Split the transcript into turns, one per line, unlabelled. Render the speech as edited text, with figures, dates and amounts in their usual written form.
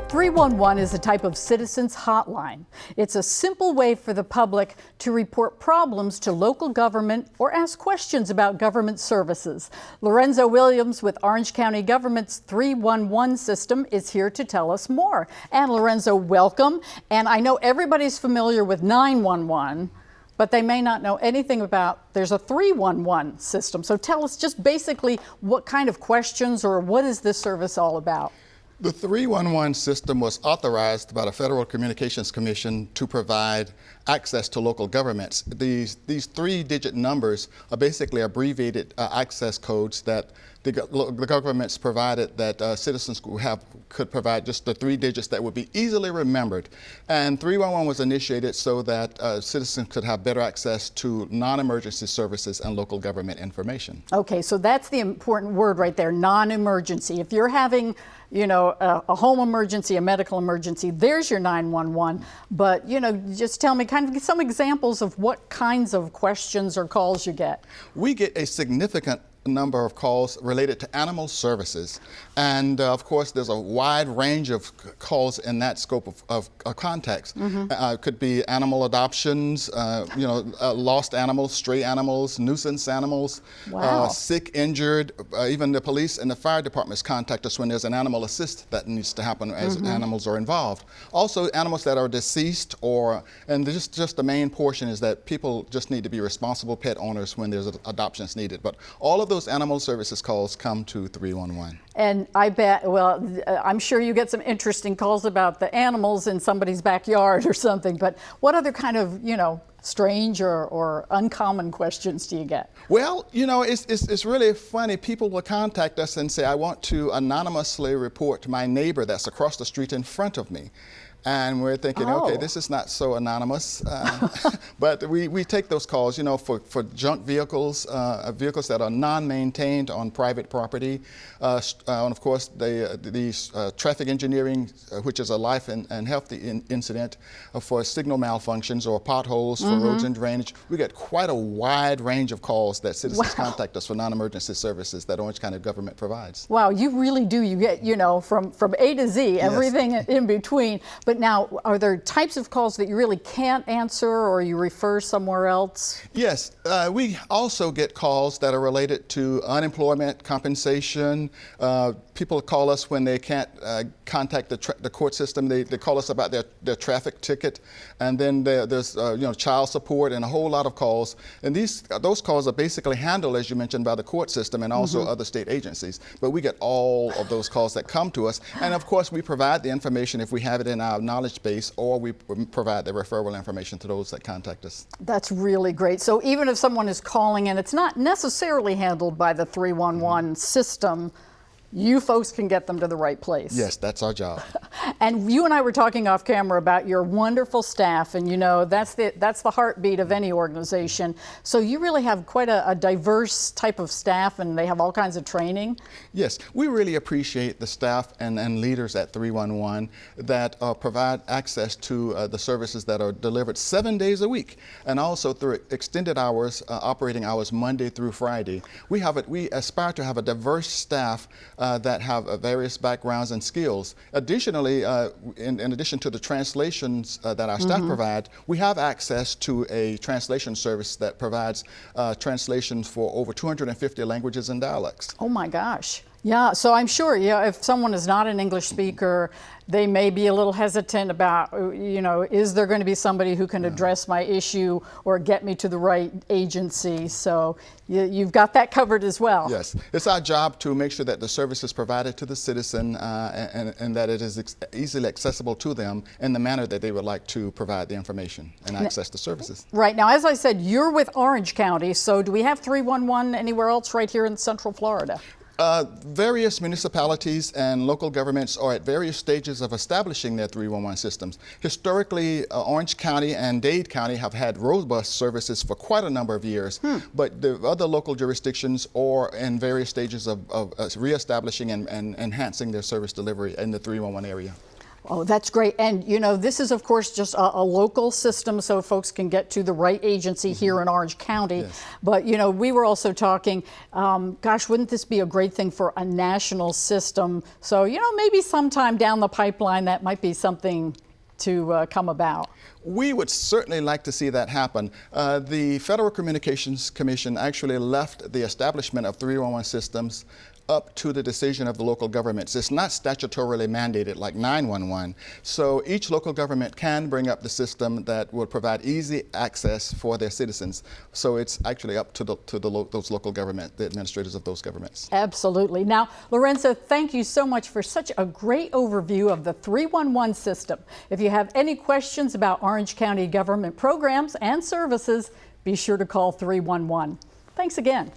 311 is a type of citizens hotline. It's a simple way for the public to report problems to local government or ask questions about government services. Lorenzo Williams with Orange County Government's 311 system is here to tell us more. And Lorenzo, welcome. And I know everybody's familiar with 911, but they may not know anything about, there's a 311 system. So tell us just basically what kind of questions or what is this service all about?
The 311 system was authorized by the Federal Communications Commission to provide access to local governments. These three-digit numbers are basically abbreviated access codes that the governments provided that citizens could provide just the three digits that would be easily remembered. And 311 was initiated so that citizens could have better access to non-emergency services and local government information.
Okay, so that's the important word right there, non-emergency. If you're having a home emergency, a medical emergency, there's your 911. But, just tell me kind of some examples of what kinds of questions or calls you get.
We get a significant number of calls related to animal services. And of course, there's a wide range of calls in that scope of context. It could be animal adoptions, lost animals, stray animals, nuisance animals, sick, injured. Even the police and the fire departments contact us when there's an animal assist that needs to happen as animals are involved. Also, animals that are deceased and just the main portion is that people just need to be responsible pet owners when there's adoptions needed. But all of those animal services calls come to 311.
And I bet, I'm sure you get some interesting calls about the animals in somebody's backyard or something, but what other kind of, strange or uncommon questions do you get?
Well, it's really funny. People will contact us and say, I want to anonymously report to my neighbor that's across the street in front of me. And we're thinking, okay, this is not so anonymous, but we take those calls, for junk vehicles, vehicles that are non-maintained on private property, and of course these traffic engineering, which is a life and health incident, for signal malfunctions or potholes for roads and drainage. We get quite a wide range of calls that citizens contact us for non-emergency services that Orange County government provides. Wow,
you really do. You get, from A to Z, everything in between. But now, are there types of calls that you really can't answer or you refer somewhere else?
Yes, we also get calls that are related to unemployment, compensation. People call us when they can't contact the court system. They call us about their traffic ticket. And then there's child support and a whole lot of calls. And those calls are basically handled, as you mentioned, by the court system and also other state agencies. But we get all of those calls that come to us. And of course, we provide the information if we have it in our knowledge base, or we provide the referral information to those that contact us.
That's really great. So even if someone is calling and it's not necessarily handled by the 311 system, you folks can get them to the right place.
Yes, that's our job.
And you and I were talking off camera about your wonderful staff, and that's the heartbeat of any organization. So you really have quite a diverse type of staff, and they have all kinds of training.
Yes, we really appreciate the staff and leaders at 311 that provide access to the services that are delivered 7 days a week, and also through extended hours, operating hours Monday through Friday. We aspire to have a diverse staff that have various backgrounds and skills. Additionally, in addition to the translations that our staff provide, we have access to a translation service that provides translations for over 250 languages and dialects.
Oh my gosh. Yeah, so I'm sure, if someone is not an English speaker, they may be a little hesitant about, is there going to be somebody who can address my issue or get me to the right agency? So you've got that covered as well.
Yes, it's our job to make sure that the service is provided to the citizen and that it is easily accessible to them in the manner that they would like to provide the information and access the services.
Right. Now, as I said, you're with Orange County, so do we have 311 anywhere else right here in Central Florida?
Various municipalities and local governments are at various stages of establishing their 311 systems. Historically, Orange County and Dade County have had robust services for quite a number of years, but the other local jurisdictions are in various stages of reestablishing and enhancing their service delivery in the 311 area.
Oh, that's great. And, you know, this is, of course, just a local system so folks can get to the right agency here in Orange County.
Yes.
But, you know, we were also talking, gosh, wouldn't this be a great thing for a national system? So, you know, maybe sometime down the pipeline that might be something to come about.
We would certainly like to see that happen. The Federal Communications Commission actually left the establishment of 311 systems up to the decision of the local governments. It's not statutorily mandated like 911. So each local government can bring up the system that would provide easy access for their citizens. So it's actually up to those local government, the administrators of those governments.
Absolutely. Now, Lorenzo, thank you so much for such a great overview of the 311 system. If you have any questions about Orange County government programs and services, be sure to call 311. Thanks again.